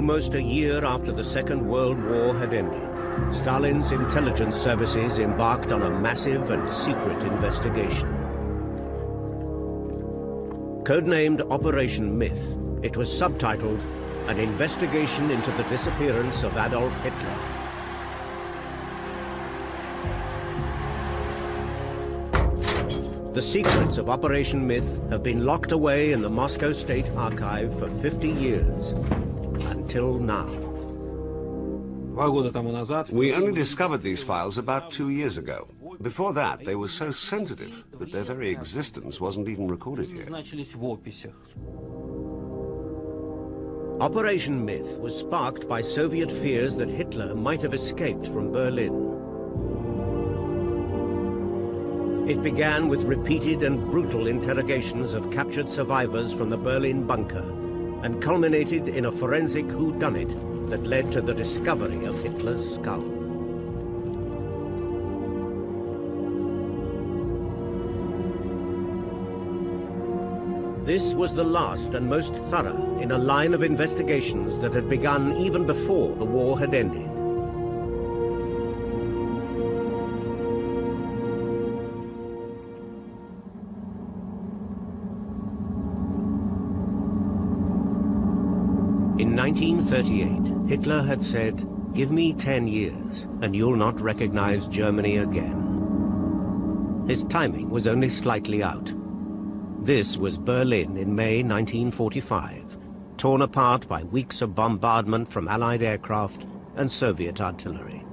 almost a year after the Second World War had ended, Stalin's intelligence services embarked on a massive and secret investigation. Codenamed Operation Myth, it was subtitled An Investigation into the Disappearance of Adolf Hitler. The secrets of Operation Myth have been locked away in the Moscow State Archive for 50 years, until now. We only discovered these files about 2 years ago. Before that, they were so sensitive that their very existence wasn't even recorded here. Operation Myth was sparked by Soviet fears that Hitler might have escaped from Berlin. It began with repeated and brutal interrogations of captured survivors from the Berlin bunker and culminated in a forensic whodunit that led to the discovery of Hitler's skull. This was the last and most thorough in a line of investigations that had begun even before the war had ended. In 1938, Hitler had said, "Give me 10 years, and you'll not recognize Germany again." His timing was only slightly out. This was Berlin in May 1945, torn apart by weeks of bombardment from Allied aircraft and Soviet artillery.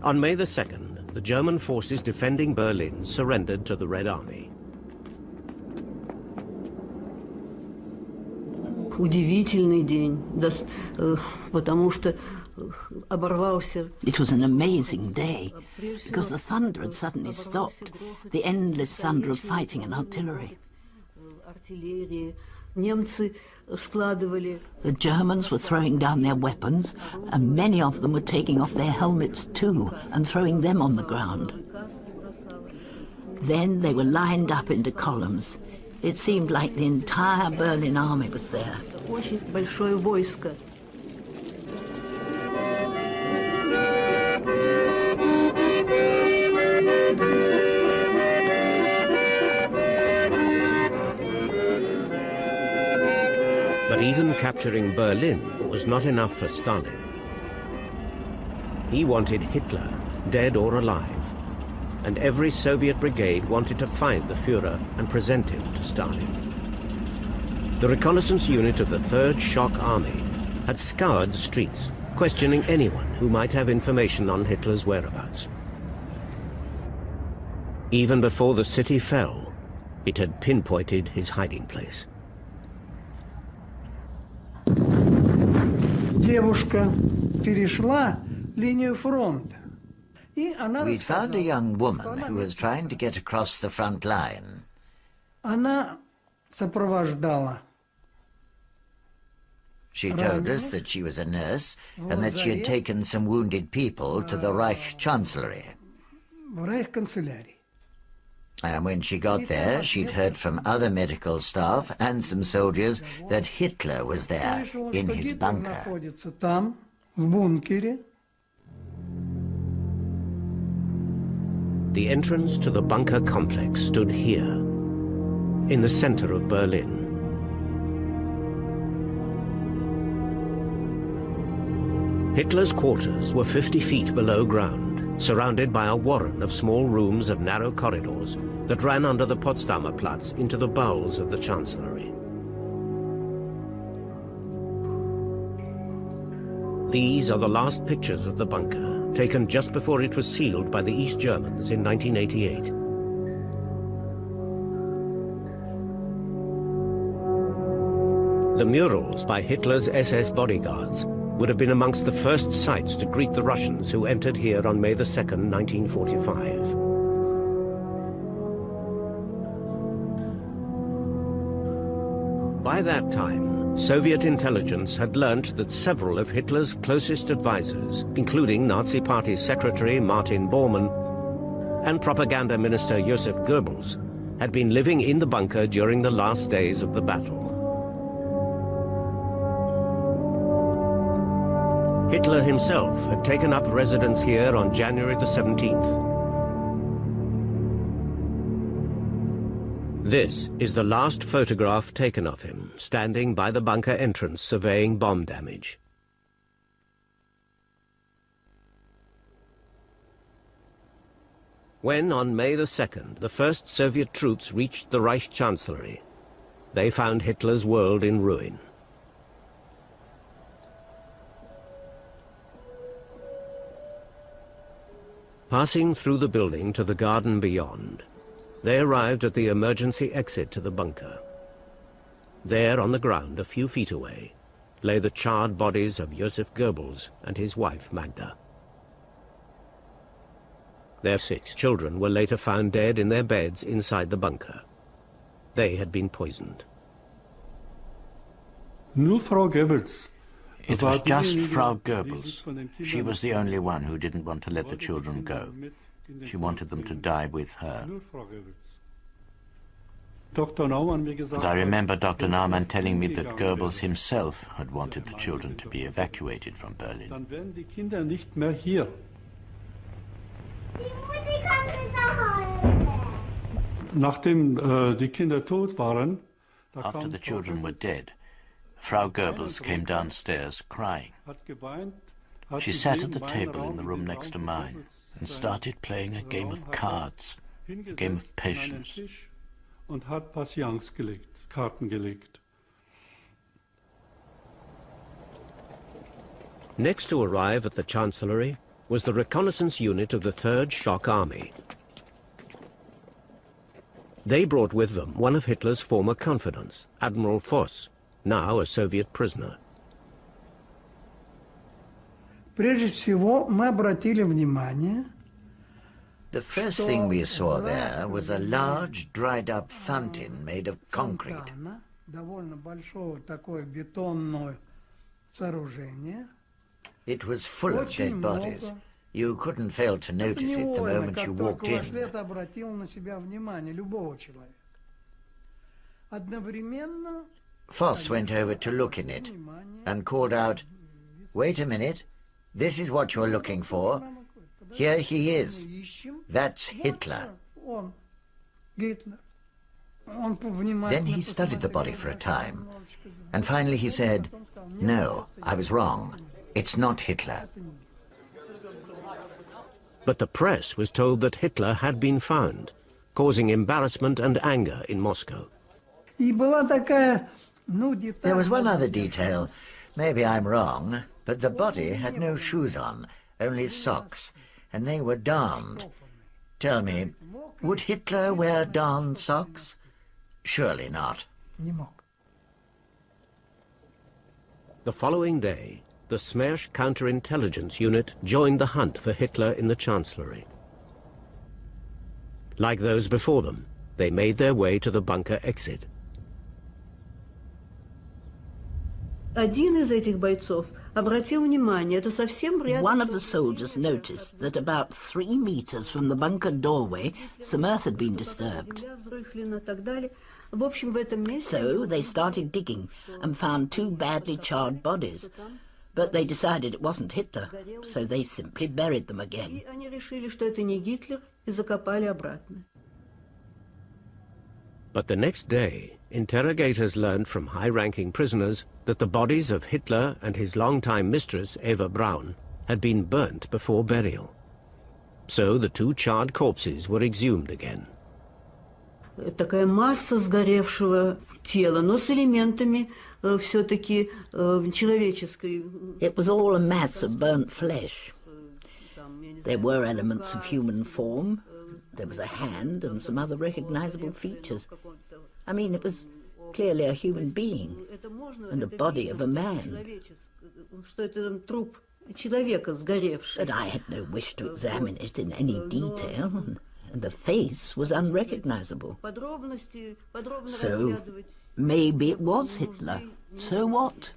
On May the 2nd, the German forces defending Berlin surrendered to the Red Army. Удивительный день, потому что It was an amazing day, because the thunder had suddenly stopped, the endless thunder of fighting and artillery. The Germans were throwing down their weapons, and many of them were taking off their helmets too, and throwing them on the ground. Then they were lined up into columns. It seemed like the entire Berlin army was there. Очень большое войско. But even capturing Berlin was not enough for Stalin. He wanted Hitler, dead or alive, and every Soviet brigade wanted to find the Führer and present him to Stalin. The reconnaissance unit of the 3rd Shock Army had scoured the streets, questioning anyone who might have information on Hitler's whereabouts. Even before the city fell, it had pinpointed his hiding place. Девушка перешла линию фронта. We'd found a young woman who was trying to get across the front line. Она сопровождала. She told us that she was a nurse and that she had taken some wounded people to the Reich Chancellery. В Рейхканцелярии. And when she got there, she'd heard from other medical staff and some soldiers that Hitler was there in his bunker. Там, в бункере. The entrance to the bunker complex stood here, in the center of Berlin. Hitler's quarters were 50 feet below ground, surrounded by a warren of small rooms and narrow corridors that ran under the Potsdamer Platz into the bowels of the Chancellery. These are the last pictures of the bunker, taken just before it was sealed by the East Germans in 1988. The murals by Hitler's SS bodyguards would have been amongst the first sights to greet the Russians who entered here on May the 2nd, 1945. By that time, Soviet intelligence had learnt that several of Hitler's closest advisors, including Nazi Party Secretary Martin Bormann and Propaganda Minister Joseph Goebbels, had been living in the bunker during the last days of the battle. Hitler himself had taken up residence here on January the 17th. This is the last photograph taken of him, standing by the bunker entrance surveying bomb damage. When, on May the 2nd, the first Soviet troops reached the Reich Chancellery, they found Hitler's world in ruin. Passing through the building to the garden beyond, they arrived at the emergency exit to the bunker. There, on the ground, a few feet away, lay the charred bodies of Joseph Goebbels and his wife, Magda. Their 6 children were later found dead in their beds inside the bunker. They had been poisoned. Nur Frau Goebbels. It was just Frau Goebbels. She was the only one who didn't want to let the children go. She wanted them to die with her. And I remember Dr. Naumann telling me that Goebbels himself had wanted the children to be evacuated from Berlin. After the children were dead, Frau Goebbels came downstairs crying. She sat at the table in the room next to mine and started playing a game of cards, a game of patience. Next to arrive at the Chancellery was the reconnaissance unit of the 3rd Shock Army. They brought with them one of Hitler's former confidants, Admiral Voss, now a Soviet prisoner. Прежде всего, мы обратили внимание, the first thing we saw there was a large, dried-up fountain made of concrete. It was full of dead bodies. You couldn't fail to notice it the moment you walked in. Voss went over to look in it and called out, "Wait a minute, this is what you're looking for. Here he is. That's Hitler." Then he studied the body for a time, and finally he said, "No, I was wrong. It's not Hitler." But the press was told that Hitler had been found, causing embarrassment and anger in Moscow. There was one other detail. Maybe I'm wrong, but the body had no shoes on, only socks, and they were darned. Tell me, would Hitler wear darned socks? Surely not. The following day, the Smersh counterintelligence unit joined the hunt for Hitler in the Chancellery. Like those before them, they made their way to the bunker exit. Один из этих бойцов обратил внимание, это совсем рядом. One of the soldiers noticed that about 3 meters from the bunker doorway, some earth had been disturbed. So they started digging and found 2 badly charred bodies. But they decided it wasn't Hitler, so they simply buried them again. But the next day, interrogators learned from high-ranking prisoners that the bodies of Hitler and his longtime mistress, Eva Braun, had been burnt before burial. So the 2 charred corpses were exhumed again. Такая масса сгоревшего тела, но с элементами все-таки человеческой. It was all a mass of burnt flesh. There were elements of human form. There was a hand and some other recognizable features. I mean, it was clearly a human being and the body of a man. But I had no wish to examine it in any detail, and the face was unrecognizable. So maybe it was Hitler. So what?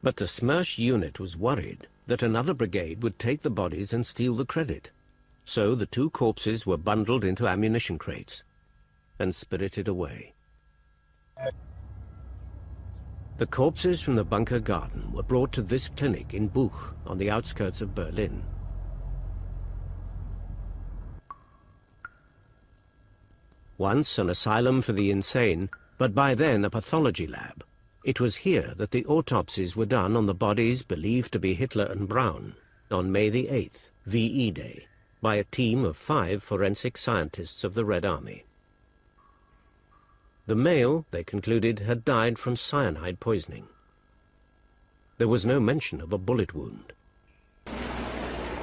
But the Smersh unit was worried that another brigade would take the bodies and steal the credit. So the two corpses were bundled into ammunition crates and spirited away. The corpses from the bunker garden were brought to this clinic in Buch, on the outskirts of Berlin. Once an asylum for the insane, but by then a pathology lab, it was here that the autopsies were done on the bodies believed to be Hitler and Braun on May the 8th, VE Day, by a team of 5 forensic scientists of the Red Army. The male, they concluded, had died from cyanide poisoning. There was no mention of a bullet wound.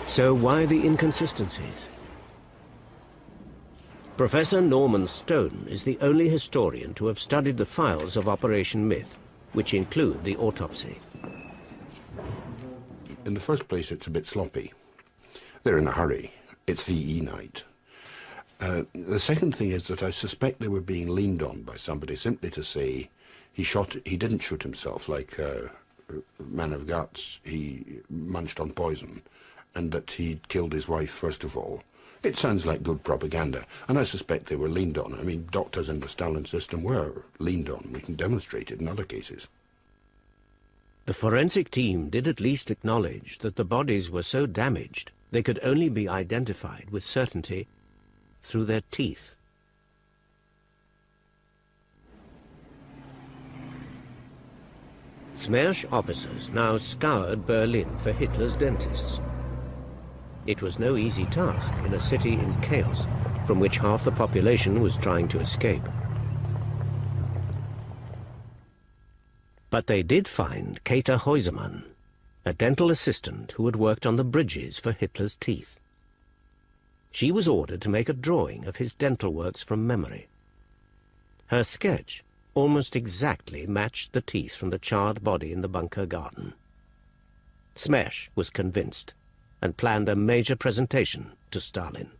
So why the inconsistencies? Professor Norman Stone is the only historian to have studied the files of Operation Myth, which include the autopsy. In the first place, it's a bit sloppy. They're in a hurry. It's VE night. The second thing is that I suspect they were being leaned on by somebody simply to say he didn't shoot himself like a man of guts. He munched on poison, and that he'd killed his wife first of all. It sounds like good propaganda, and I suspect they were leaned on. I mean, doctors in the Stalin system were leaned on. We can demonstrate it in other cases. The forensic team did at least acknowledge that the bodies were so damaged they could only be identified with certainty through their teeth. Smersh officers now scoured Berlin for Hitler's dentists. It was no easy task in a city in chaos, from which half the population was trying to escape. But they did find Käthe Heusemann, a dental assistant who had worked on the bridges for Hitler's teeth. She was ordered to make a drawing of his dental works from memory. Her sketch almost exactly matched the teeth from the charred body in the bunker garden. Smersh was convinced and planned a major presentation to Stalin.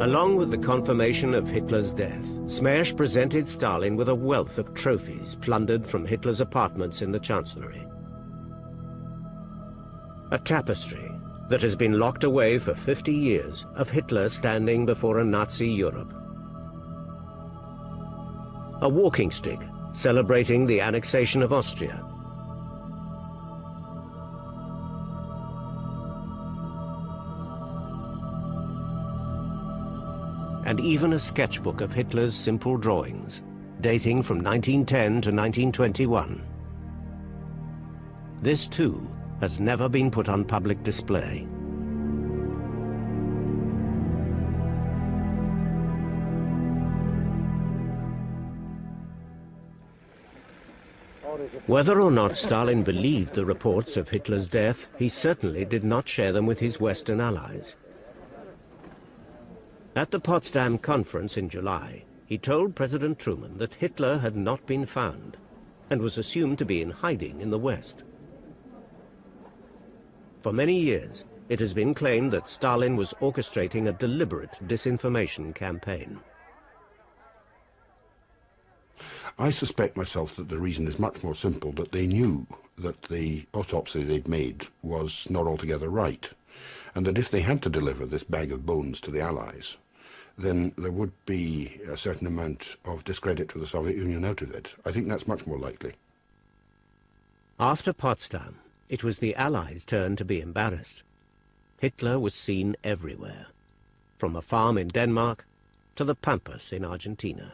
Along with the confirmation of Hitler's death, Smersh presented Stalin with a wealth of trophies plundered from Hitler's apartments in the Chancellery. A tapestry that has been locked away for 50 years of Hitler standing before a Nazi Europe. A walking stick celebrating the annexation of Austria. And even a sketchbook of Hitler's simple drawings, dating from 1910 to 1921. This, too, has never been put on public display. Whether or not Stalin believed the reports of Hitler's death, he certainly did not share them with his Western allies. At the Potsdam Conference in July, he told President Truman that Hitler had not been found and was assumed to be in hiding in the West. For many years, it has been claimed that Stalin was orchestrating a deliberate disinformation campaign. I suspect myself that the reason is much more simple, that they knew that the autopsy they'd made was not altogether right, and that if they had to deliver this bag of bones to the Allies, then there would be a certain amount of discredit to the Soviet Union out of it. I think that's much more likely. After Potsdam, it was the Allies' turn to be embarrassed. Hitler was seen everywhere, from a farm in Denmark to the Pampas in Argentina.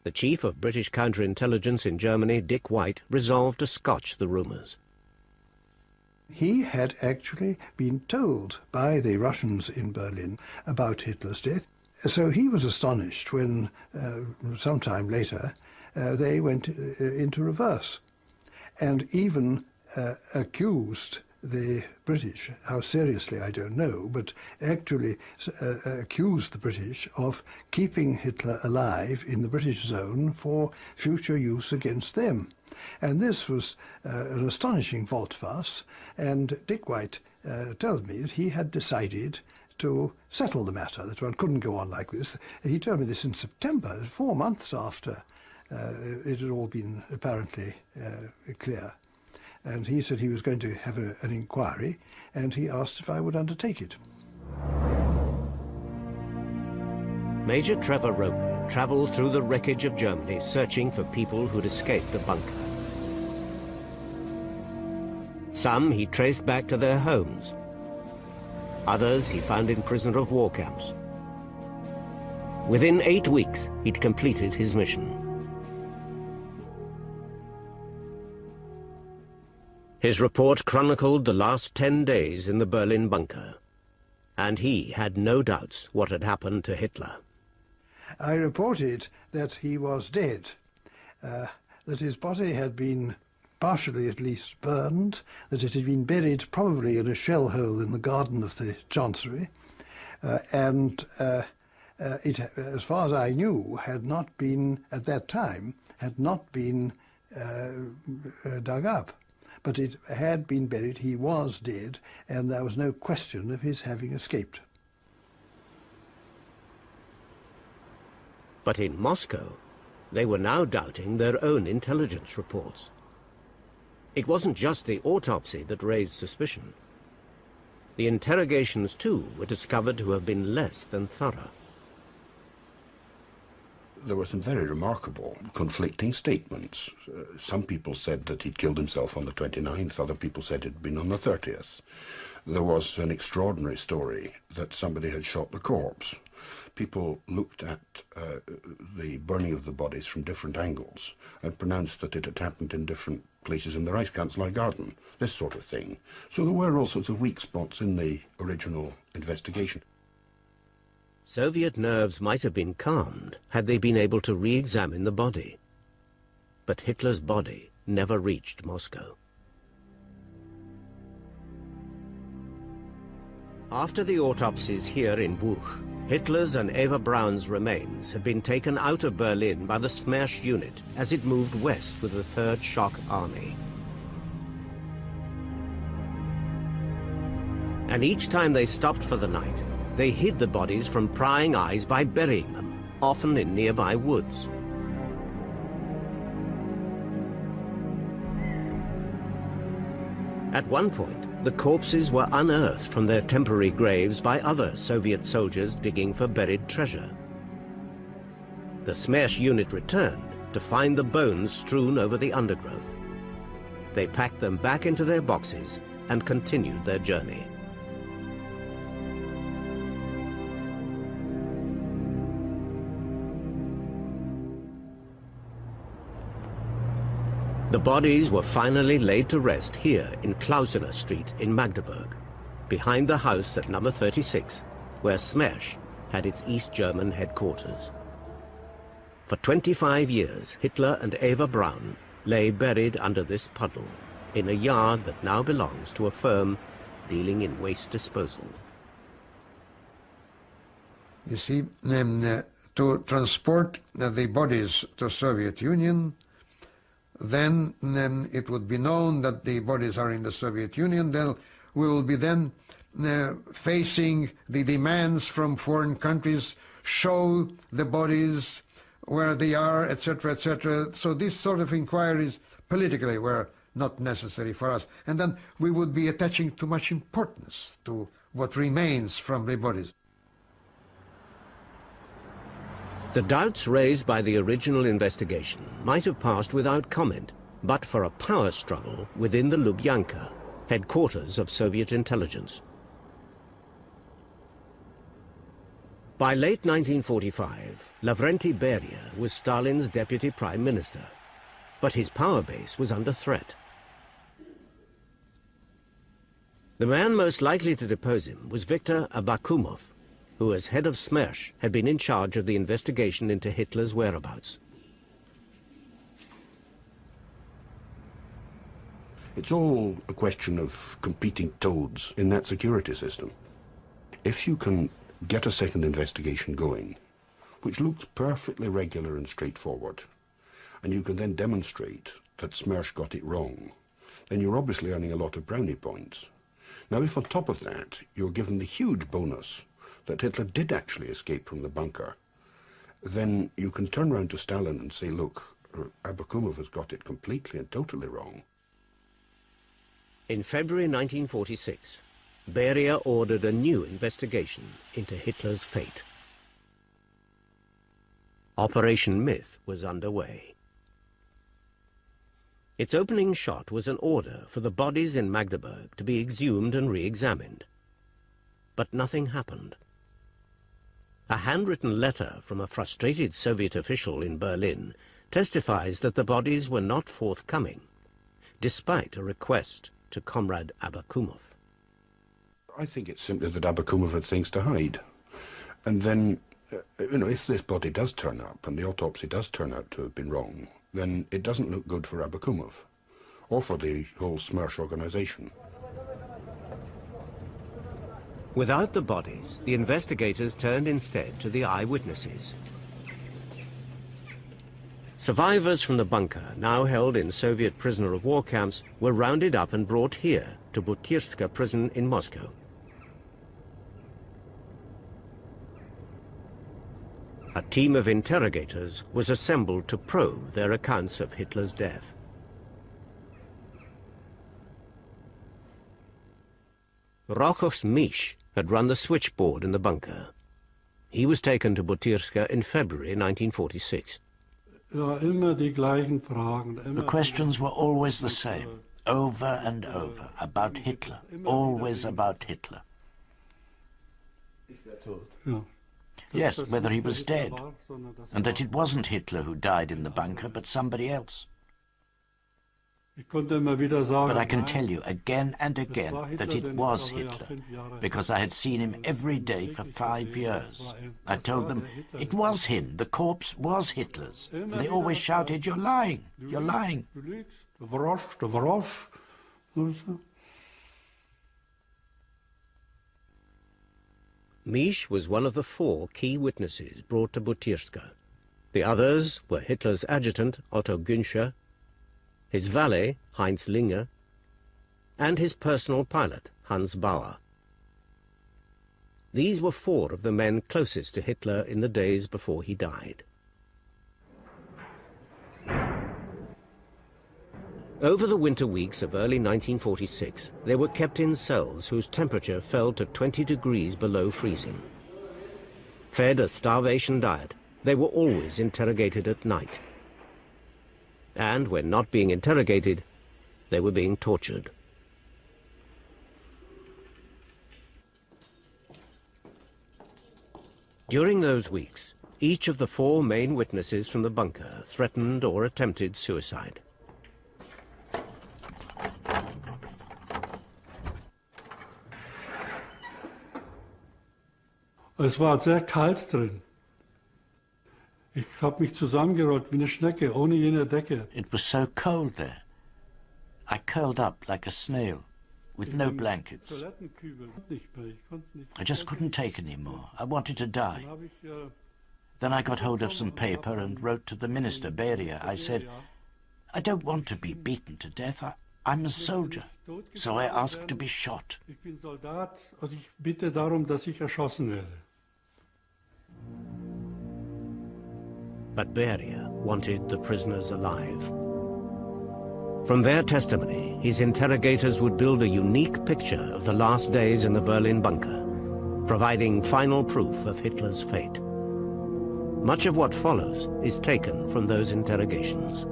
The chief of British counterintelligence in Germany, Dick White, resolved to scotch the rumors. He had actually been told by the Russians in Berlin about Hitler's death. So he was astonished when, sometime later, they went into reverse and even accused the British, how seriously I don't know, but actually accused the British of keeping Hitler alive in the British zone for future use against them. And this was an astonishing volte-face, and Dick White told me that he had decided to settle the matter, that one couldn't go on like this. He told me this in September, 4 months after it had all been apparently clear. And he said he was going to have an inquiry, and he asked if I would undertake it. Major Trevor Roper travelled through the wreckage of Germany searching for people who'd escaped the bunker. Some he traced back to their homes. Others he found in prisoner of war camps. Within 8 weeks, he'd completed his mission. His report chronicled the last 10 days in the Berlin bunker, and he had no doubts what had happened to Hitler. I reported that he was dead, that his body had been partially at least burned, that it had been buried probably in a shell hole in the garden of the Chancery, and it, as far as I knew, had not been, at that time, had not been dug up. But it had been buried, he was dead, and there was no question of his having escaped. But in Moscow, they were now doubting their own intelligence reports. It wasn't just the autopsy that raised suspicion. The interrogations, too, were discovered to have been less than thorough. There were some very remarkable conflicting statements. Some people said that he'd killed himself on the 29th, other people said it had been on the 30th. There was an extraordinary story that somebody had shot the corpse. People looked at the burning of the bodies from different angles and pronounced that it had happened in different places in the Reichskanzlei garden, this sort of thing. So there were all sorts of weak spots in the original investigation. Soviet nerves might have been calmed had they been able to re-examine the body. But Hitler's body never reached Moscow. After the autopsies here in Buch, Hitler's and Eva Braun's remains had been taken out of Berlin by the Smersh unit as it moved west with the Third Shock Army. And each time they stopped for the night, they hid the bodies from prying eyes by burying them, often in nearby woods. At one point, the corpses were unearthed from their temporary graves by other Soviet soldiers digging for buried treasure. The Smersh unit returned to find the bones strewn over the undergrowth. They packed them back into their boxes and continued their journey. The bodies were finally laid to rest here in Klausener Street in Magdeburg, behind the house at number 36, where Smersh had its East German headquarters. For 25 years, Hitler and Eva Braun lay buried under this puddle in a yard that now belongs to a firm dealing in waste disposal. You see, to transport the bodies to Soviet Union, then it would be known that the bodies are in the Soviet Union. Then we will be then facing the demands from foreign countries, show the bodies where they are, etc., etc. So these sort of inquiries politically were not necessary for us. And then we would be attaching too much importance to what remains from the bodies. The doubts raised by the original investigation might have passed without comment, but for a power struggle within the Lubyanka, headquarters of Soviet intelligence. By late 1945, Lavrenti Beria was Stalin's deputy prime minister, but his power base was under threat. The man most likely to depose him was Viktor Abakumov, who as head of Smersh had been in charge of the investigation into Hitler's whereabouts. It's all a question of competing toads in that security system. If you can get a second investigation going, which looks perfectly regular and straightforward, and you can then demonstrate that Smersh got it wrong, then you're obviously earning a lot of brownie points. Now, if on top of that you're given the huge bonus that Hitler did actually escape from the bunker, then you can turn around to Stalin and say, look, Abakumov has got it completely and totally wrong. In February 1946, Beria ordered a new investigation into Hitler's fate. Operation Myth was underway. Its opening shot was an order for the bodies in Magdeburg to be exhumed and re-examined. But nothing happened. A handwritten letter from a frustrated Soviet official in Berlin testifies that the bodies were not forthcoming, despite a request to Comrade Abakumov. I think it's simply that Abakumov had things to hide. And then, if this body does turn up and the autopsy does turn out to have been wrong, then it doesn't look good for Abakumov, or for the whole Smersh organization. Without the bodies, the investigators turned instead to the eyewitnesses. Survivors from the bunker, now held in Soviet prisoner of war camps, were rounded up and brought here to Butyrska prison in Moscow. A team of interrogators was assembled to probe their accounts of Hitler's death. Rochus Misch had run the switchboard in the bunker. He was taken to Butyrska in February 1946. The questions were always the same, over and over, about Hitler, always about Hitler. Yes, whether he was dead, and that it wasn't Hitler who died in the bunker, but somebody else. But I can tell you again and again that it was Hitler, because I had seen him every day for 5 years. I told them, it was him, the corpse was Hitler's. And they always shouted, you're lying, you're lying. Misch was one of the 4 key witnesses brought to Butyrska. The others were Hitler's adjutant, Otto Günscher, his valet, Heinz Linger, and his personal pilot, Hans Bauer. These were 4 of the men closest to Hitler in the days before he died. Over the winter weeks of early 1946, they were kept in cells whose temperature fell to 20 degrees below freezing. Fed a starvation diet, they were always interrogated at night. And when not being interrogated, they were being tortured. During those weeks, each of the 4 main witnesses from the bunker threatened or attempted suicide. Es war sehr kalt drin. Ich habe mich zusammengerollt wie eine Schnecke, ohne jene Decke. It was so cold there. I curled up like a snail, with no blankets. I just couldn't take any more. I wanted to die. Then I got hold of some paper and wrote to the minister, Beria. I said, I don't want to be beaten to death. I'm a soldier, so I asked to be shot. Ich bin Soldat und ich bitte darum, dass ich erschossen werde. But Beria wanted the prisoners alive. From their testimony, his interrogators would build a unique picture of the last days in the Berlin bunker, providing final proof of Hitler's fate. Much of what follows is taken from those interrogations.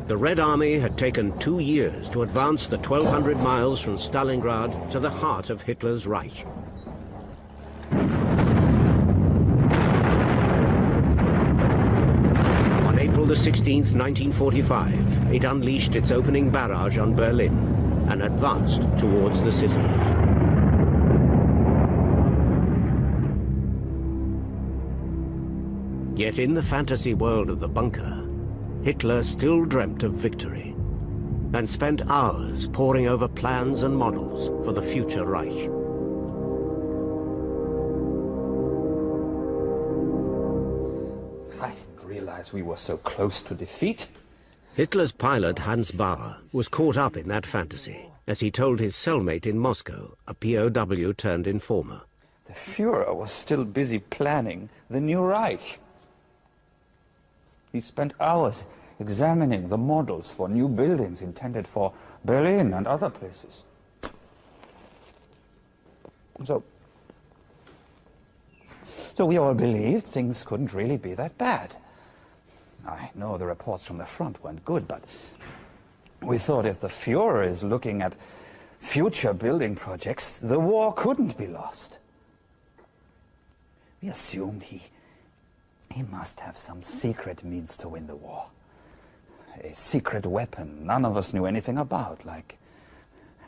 The Red Army had taken 2 years to advance the 1,200 miles from Stalingrad to the heart of Hitler's Reich. On April the 16th, 1945, it unleashed its opening barrage on Berlin and advanced towards the city. Yet in the fantasy world of the bunker, Hitler still dreamt of victory and spent hours poring over plans and models for the future Reich. I didn't realize we were so close to defeat. Hitler's pilot, Hans Bauer, was caught up in that fantasy, as he told his cellmate in Moscow, a POW turned informer. the Führer was still busy planning the new Reich. He spent hours examining the models for new buildings intended for Berlin and other places. So we all believed things couldn't really be that bad. I know the reports from the front weren't good, but we thought if the Führer is looking at future building projects, the war couldn't be lost. We assumed he must have some secret means to win the war. A secret weapon none of us knew anything about, like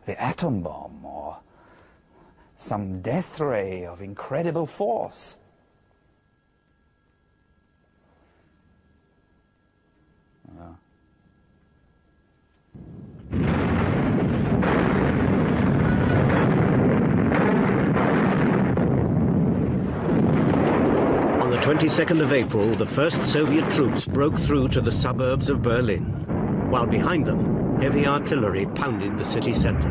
the atom bomb or some death ray of incredible force. On the 22nd of April, the first Soviet troops broke through to the suburbs of Berlin, while behind them, heavy artillery pounded the city center.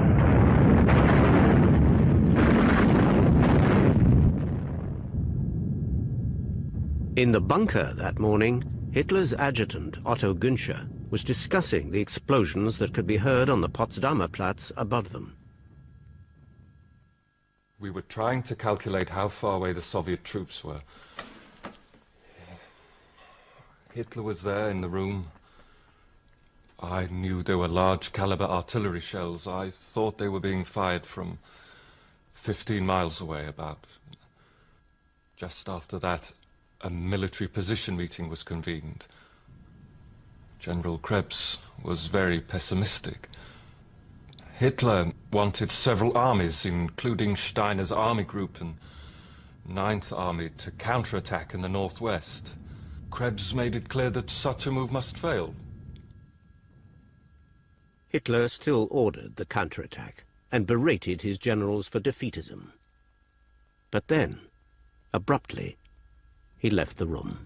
In the bunker that morning, Hitler's adjutant, Otto Günscher, was discussing the explosions that could be heard on the Potsdamer Platz above them. We were trying to calculate how far away the Soviet troops were. Hitler was there in the room. I knew there were large caliber artillery shells. I thought they were being fired from 15 miles away about. Just after that, a military position meeting was convened. General Krebs was very pessimistic. Hitler wanted several armies, including Steiner's army group and 9th Army, to counterattack in the northwest. Krebs made it clear that such a move must fail. Hitler still ordered the counterattack and berated his generals for defeatism. But then, abruptly, he left the room.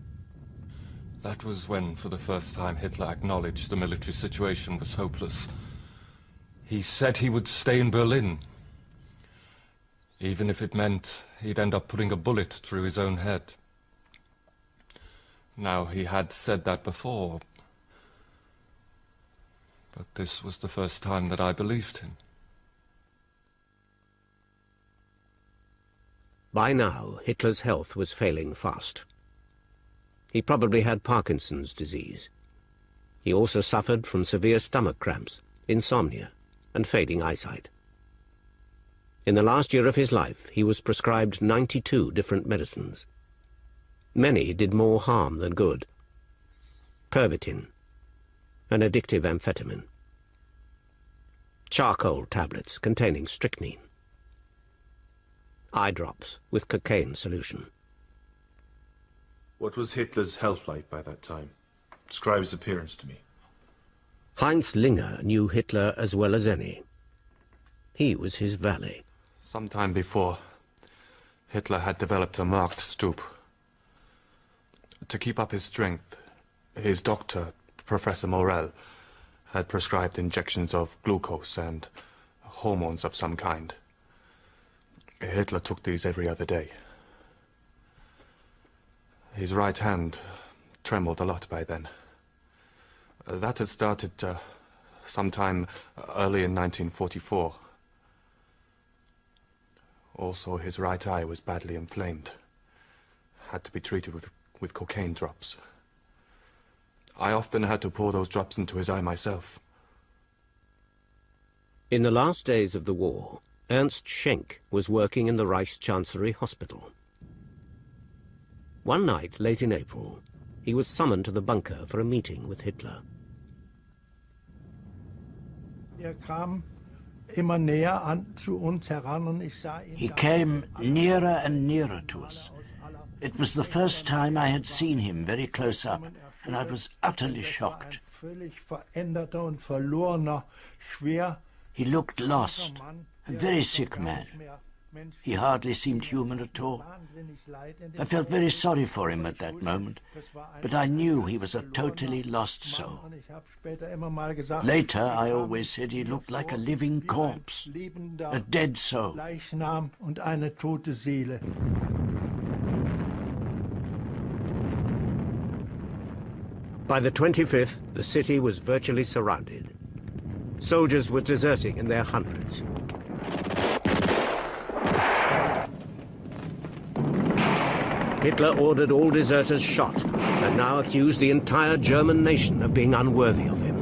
That was when, for the first time, Hitler acknowledged the military situation was hopeless. He said he would stay in Berlin, even if it meant he'd end up putting a bullet through his own head. Now, he had said that before, but this was the first time that I believed him. By now, Hitler's health was failing fast. He probably had Parkinson's disease. He also suffered from severe stomach cramps, insomnia, and fading eyesight. In the last year of his life, he was prescribed 92 different medicines. Many did more harm than good. Pervitin, an addictive amphetamine. Charcoal tablets containing strychnine. Eye drops with cocaine solution. What was Hitler's health like by that time? Describe his appearance to me. Heinz Linger knew Hitler as well as any. He was his valet. Some time before, Hitler had developed a marked stoop. To keep up his strength, his doctor, Professor Morel, had prescribed injections of glucose and hormones of some kind. Hitler took these every other day. His right hand trembled a lot by then. That had started sometime early in 1944. Also, his right eye was badly inflamed. Had to be treated with cocaine drops. I often had to pour those drops into his eye myself. In the last days of the war, Ernst Schenk was working in the Reichschancellery Hospital. One night, late in April, he was summoned to the bunker for a meeting with Hitler. He came nearer and nearer to us. It was the first time I had seen him very close up, and I was utterly shocked. He looked lost, a very sick man. He hardly seemed human at all. I felt very sorry for him at that moment, but I knew he was a totally lost soul. Later, I always said he looked like a living corpse, a dead soul. By the 25th, the city was virtually surrounded. Soldiers were deserting in their hundreds. Hitler ordered all deserters shot and now accused the entire German nation of being unworthy of him.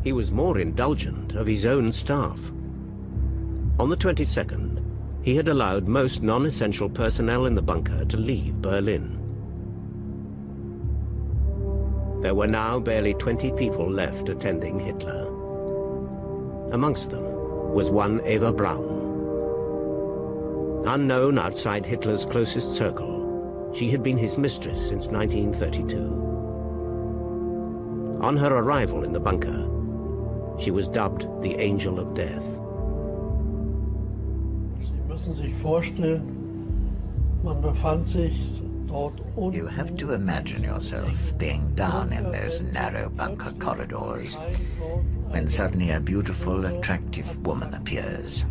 He was more indulgent of his own staff. On the 22nd, he had allowed most non-essential personnel in the bunker to leave Berlin. There were now barely 20 people left attending Hitler. Amongst them was one Eva Braun. Unknown outside Hitler's closest circle, she had been his mistress since 1932. On her arrival in the bunker, she was dubbed the Angel of Death. You have to imagine yourself being down in those narrow bunker corridors when suddenly a beautiful, attractive woman appears.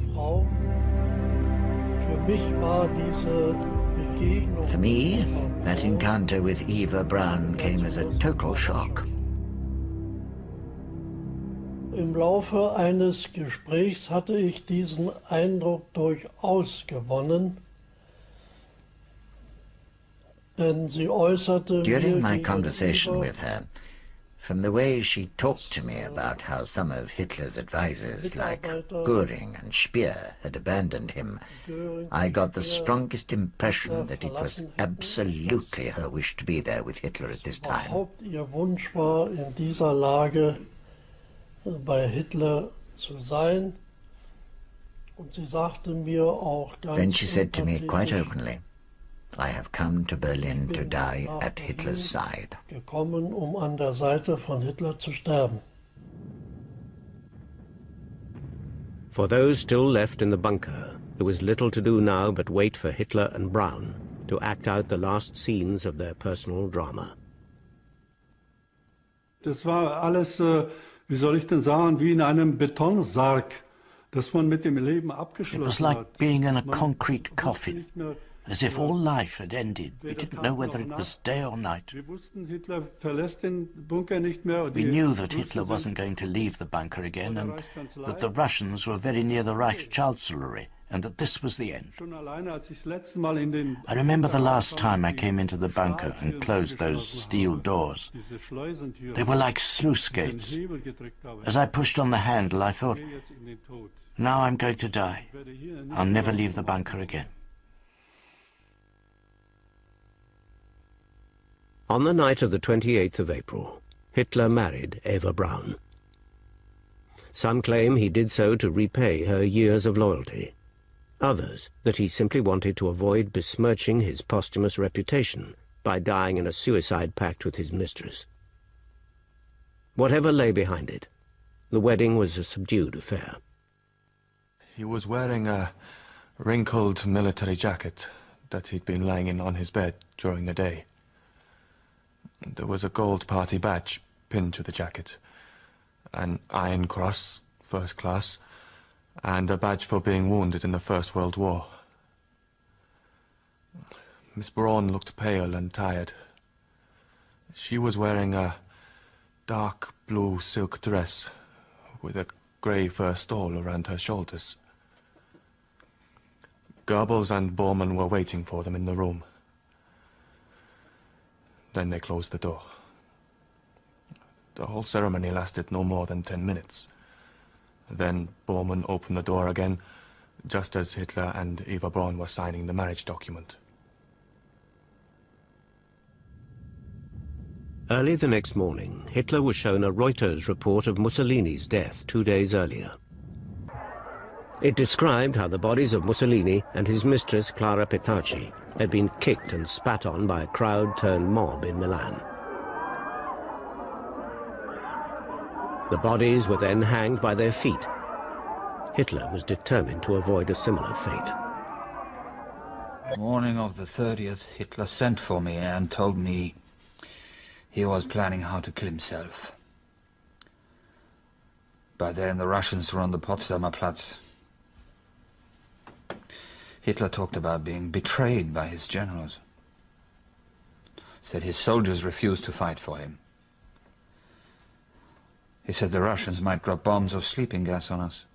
For me, that encounter with Eva Braun came as a total shock. Im Laufe eines Gesprächs hatte ich diesen Eindruck durchaus gewonnen, denn sie äußerte During my conversation with her, from the way she talked to me about how some of Hitler's advisors, like Göring and Speer, had abandoned him, I got the strongest impression that it was absolutely her wish to be there with Hitler at this time. Ihr Wunsch war, in dieser Lage bei Hitler zu sein. Und sie sagte mir auch ganz Then she said to me quite openly, I have come to Berlin to die at Hitler's side. Gekommen, an der Seite von Hitler zu sterben. For those still left in the bunker, there was little to do now but wait for Hitler and Braun to act out the last scenes of their personal drama. Das war alles, wie soll ich denn sagen, wie in einem Betonsarg, das man mit dem Leben abgeschlossen hat. It was like being in a concrete coffin, as if all life had ended. We didn't know whether it was day or night. We knew that Hitler wasn't going to leave the bunker again, and that the Russians were very near the Reich Chancellery, and that this was the end. I remember the last time I came into the bunker and closed those steel doors. They were like sluice gates. As I pushed on the handle, I thought, now I'm going to die. I'll never leave the bunker again. On the night of the 28th of April, Hitler married Eva Braun. Some claim he did so to repay her years of loyalty. Others, that he simply wanted to avoid besmirching his posthumous reputation by dying in a suicide pact with his mistress. Whatever lay behind it, the wedding was a subdued affair. He was wearing a wrinkled military jacket that he'd been lying in on his bed during the day. There was a gold party badge pinned to the jacket, an Iron Cross, first class, and a badge for being wounded in the First World War. Miss Braun looked pale and tired. She was wearing a dark blue silk dress with a grey fur stole around her shoulders. Goebbels and Bormann were waiting for them in the room. Then they closed the door. The whole ceremony lasted no more than 10 minutes. Then Bormann opened the door again, just as Hitler and Eva Braun were signing the marriage document. Early the next morning, Hitler was shown a Reuters report of Mussolini's death 2 days earlier. It described how the bodies of Mussolini and his mistress Clara Petacci had been kicked and spat on by a crowd-turned mob in Milan. The bodies were then hanged by their feet. Hitler was determined to avoid a similar fate. Morning of the 30th, Hitler sent for me and told me he was planning how to kill himself. By then the Russians were on the Potsdamer Platz. Hitler talked about being betrayed by his generals. Said his soldiers refused to fight for him. He said the Russians might drop bombs or sleeping gas on us.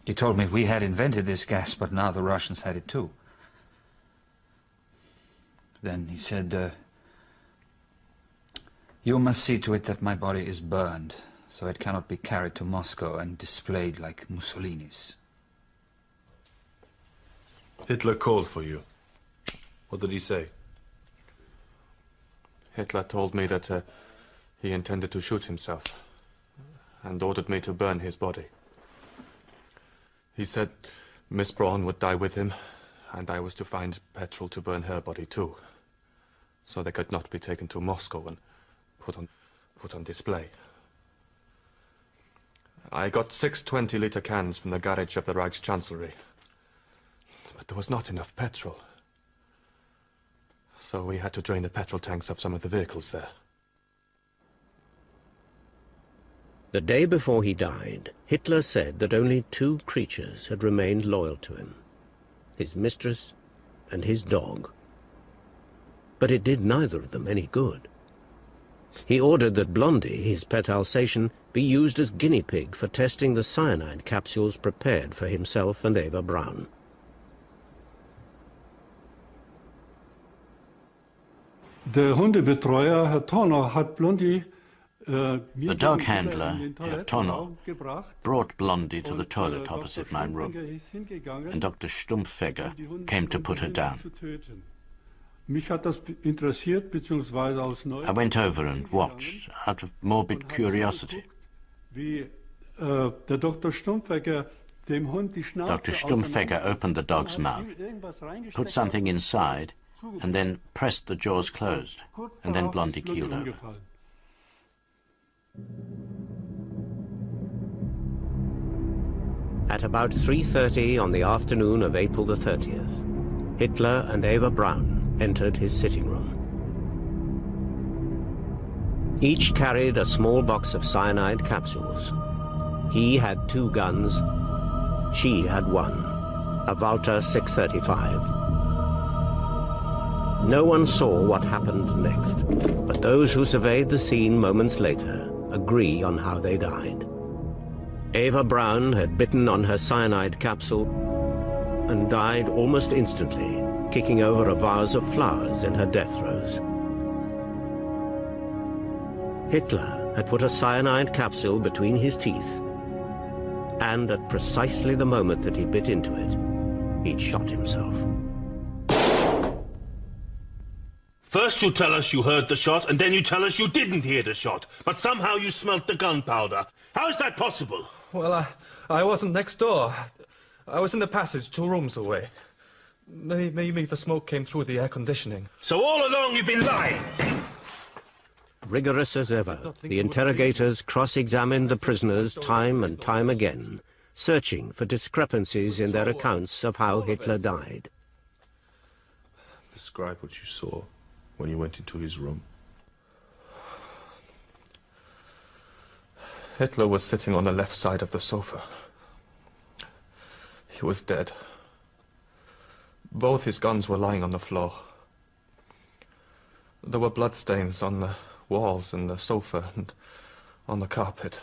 He told me we had invented this gas, but now the Russians had it too. Then he said, you must see to it that my body is burned, so it cannot be carried to Moscow and displayed like Mussolini's. Hitler called for you. What did he say? Hitler told me that he intended to shoot himself and ordered me to burn his body. He said Miss Braun would die with him, and I was to find petrol to burn her body too, so they could not be taken to Moscow and put on display. I got 6 20-liter cans from the garage of the Reichschancellery, but there was not enough petrol. So we had to drain the petrol tanks of some of the vehicles there. The day before he died, Hitler said that only 2 creatures had remained loyal to him, his mistress and his dog. But it did neither of them any good. He ordered that Blondie, his pet Alsatian, be used as guinea pig for testing the cyanide capsules prepared for himself and Eva Braun. Der Hundebetreuer, Herr Tonner, hat Blondie The dog handler, Herr Tonner, brought Blondie to the toilet opposite my room, and Dr. Stumpfegger came to put her down. I went over and watched, out of morbid curiosity. Dr. Stumpfegger opened the dog's mouth, put something inside, and then pressed the jaws closed, and then Blondie keeled over. At about 3:30 on the afternoon of April the 30th, Hitler and Eva Braun entered his sitting room. Each carried a small box of cyanide capsules. He had 2 guns, she had 1, a Walter 635. No one saw what happened next, but those who surveyed the scene moments later agree on how they died. Eva Braun had bitten on her cyanide capsule and died almost instantly, kicking over a vase of flowers in her death throes. Hitler had put a cyanide capsule between his teeth, and at precisely the moment that he bit into it, he'd shot himself. First you tell us you heard the shot, and then you tell us you didn't hear the shot, but somehow you smelt the gunpowder. How is that possible? Well, I wasn't next door. I was in the passage 2 rooms away. Maybe the smoke came through the air conditioning. So all along you've been lying! Rigorous as ever, the interrogators cross-examined the prisoners time and time again, searching for discrepancies in their accounts of how Hitler died. Describe what you saw when you went into his room. Hitler was sitting on the left side of the sofa. He was dead. Both his guns were lying on the floor. There were bloodstains on the walls and the sofa and on the carpet.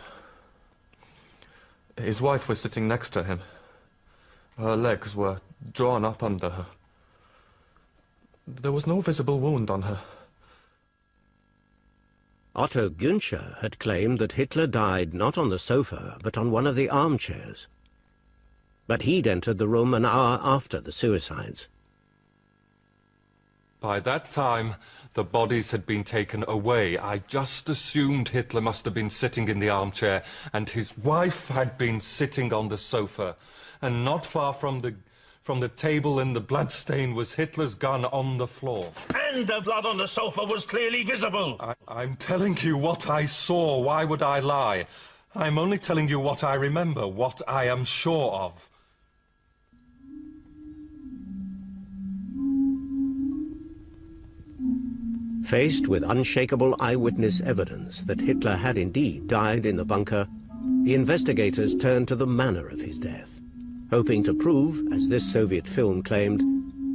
His wife was sitting next to him. Her legs were drawn up under her. There was no visible wound on her. Otto Günscher had claimed that Hitler died not on the sofa, but on one of the armchairs. But he'd entered the room an hour after the suicides. By that time, the bodies had been taken away. I just assumed Hitler must have been sitting in the armchair, and his wife had been sitting on the sofa. And not far from the table in the bloodstain was Hitler's gun on the floor. And the blood on the sofa was clearly visible. I'm telling you what I saw. Why would I lie? I'm only telling you what I remember, what I am sure of. Faced with unshakable eyewitness evidence that Hitler had indeed died in the bunker, the investigators turned to the manner of his death, hoping to prove, as this Soviet film claimed,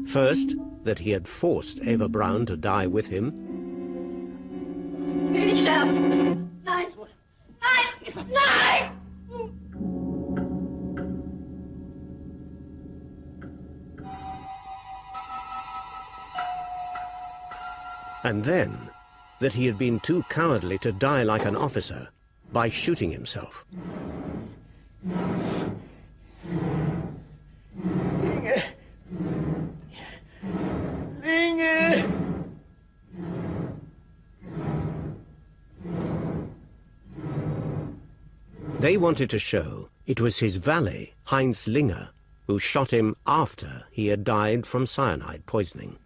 first, that he had forced Eva Braun to die with him. Ich sterben! Nein! Nein! Nein! And then, that he had been too cowardly to die like an officer by shooting himself. Inge! Inge! They wanted to show it was his valet, Heinz Linger, who shot him after he had died from cyanide poisoning.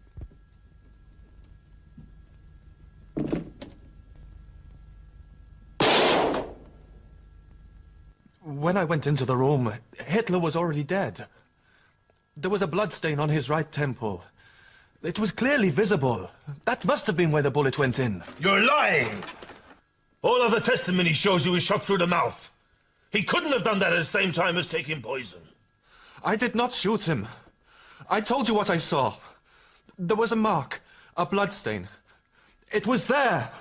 When I went into the room, Hitler was already dead. There was a bloodstain on his right temple. It was clearly visible. That must have been where the bullet went in. You're lying! All of the testimony shows he was shot through the mouth. He couldn't have done that at the same time as taking poison. I did not shoot him. I told you what I saw. There was a mark, a bloodstain. It was there.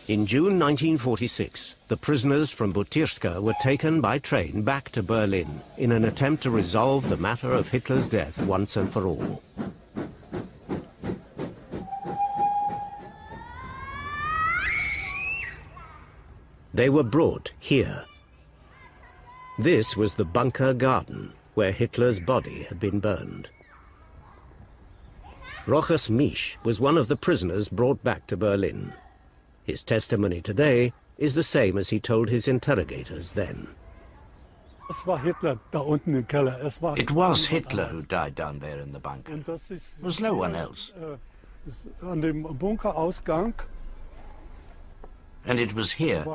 In June 1946, the prisoners from Butyrska were taken by train back to Berlin in an attempt to resolve the matter of Hitler's death once and for all. They were brought here. This was the bunker garden where Hitler's body had been burned. Rochus Misch was one of the prisoners brought back to Berlin. His testimony today is the same as he told his interrogators then. It was Hitler who died down there in the bunker. It was no one else. And it was here,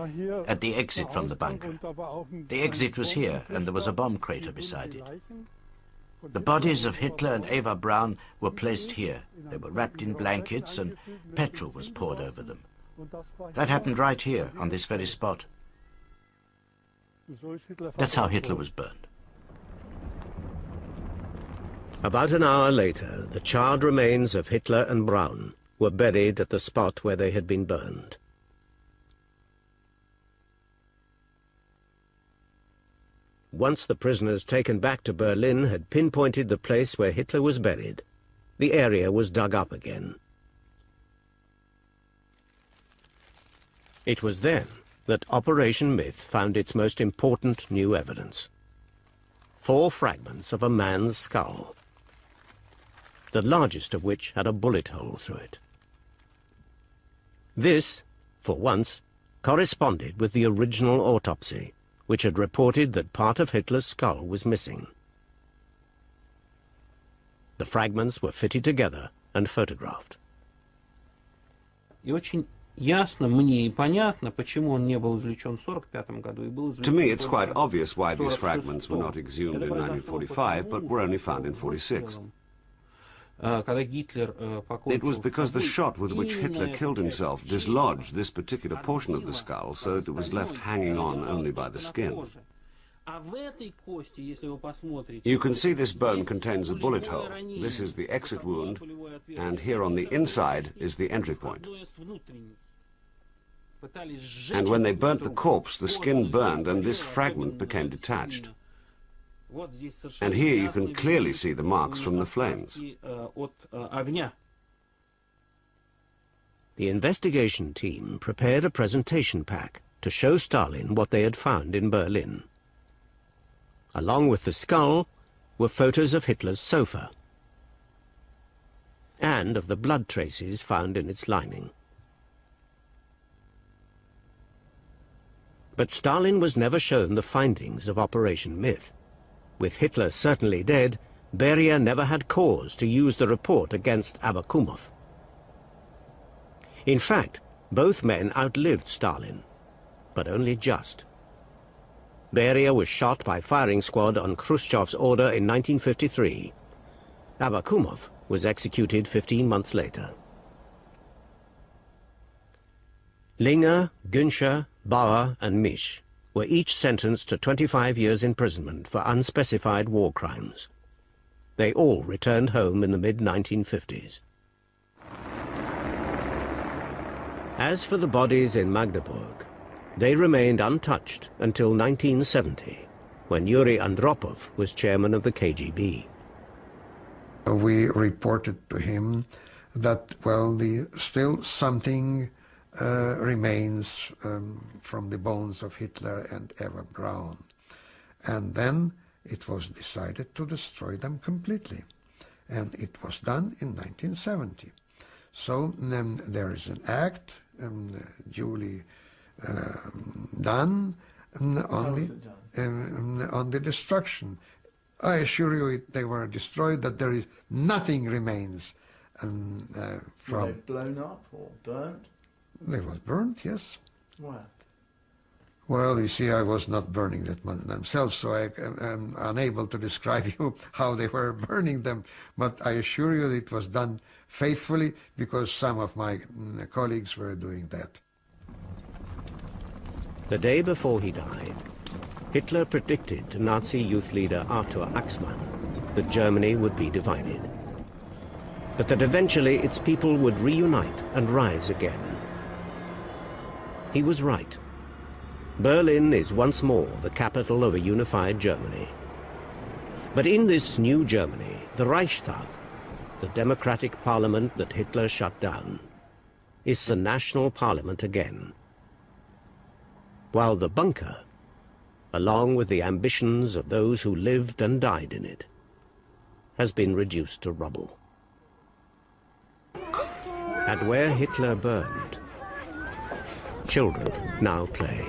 at the exit from the bunker. The exit was here, and there was a bomb crater beside it. The bodies of Hitler and Eva Braun were placed here. They were wrapped in blankets, and petrol was poured over them. That happened right here, on this very spot. That's how Hitler was burned. About an hour later, the charred remains of Hitler and Braun were buried at the spot where they had been burned. Once the prisoners taken back to Berlin had pinpointed the place where Hitler was buried, the area was dug up again. It was then that Operation Myth found its most important new evidence. 4 fragments of a man's skull, the largest of which had a bullet hole through it. This, for once, corresponded with the original autopsy, which had reported that part of Hitler's skull was missing. The fragments were fitted together and photographed. To me, it's quite obvious why these fragments were not exhumed in 1945, but were only found in 46. It was because the shot with which Hitler killed himself dislodged this particular portion of the skull, so it was left hanging on only by the skin. You can see this bone contains a bullet hole. This is the exit wound, and here on the inside is the entry point. And when they burnt the corpse, the skin burned and this fragment became detached. And here you can clearly see the marks from the flames. The investigation team prepared a presentation pack to show Stalin what they had found in Berlin. Along with the skull were photos of Hitler's sofa and of the blood traces found in its lining. But Stalin was never shown the findings of Operation Myth. With Hitler certainly dead, Beria never had cause to use the report against Abakumov. In fact, both men outlived Stalin, but only just. Beria was shot by firing squad on Khrushchev's order in 1953. Abakumov was executed 15 months later. Linger, Günscher, Bauer and Misch were each sentenced to 25 years imprisonment for unspecified war crimes. They all returned home in the mid-1950s. As for the bodies in Magdeburg, they remained untouched until 1970, when Yuri Andropov was chairman of the KGB. We reported to him that, well, still something remains from the bones of Hitler and Eva Braun. And then it was decided to destroy them completely. And it was done in 1970. So there is an act duly done on the destruction. I assure you they were destroyed, that there is nothing remains from... Were they blown up or burnt? They was burnt, yes. Why? Well, you see, I was not burning that themselves, so I am unable to describe you how they were burning them. But I assure you it was done faithfully, because some of my colleagues were doing that. The day before he died, Hitler predicted to Nazi youth leader Arthur Axmann that Germany would be divided, but that eventually its people would reunite and rise again. He was right. Berlin is once more the capital of a unified Germany. But in this new Germany, the Reichstag, the democratic parliament that Hitler shut down, is the national parliament again. While the bunker, along with the ambitions of those who lived and died in it, has been reduced to rubble. And where Hitler burned, children now play.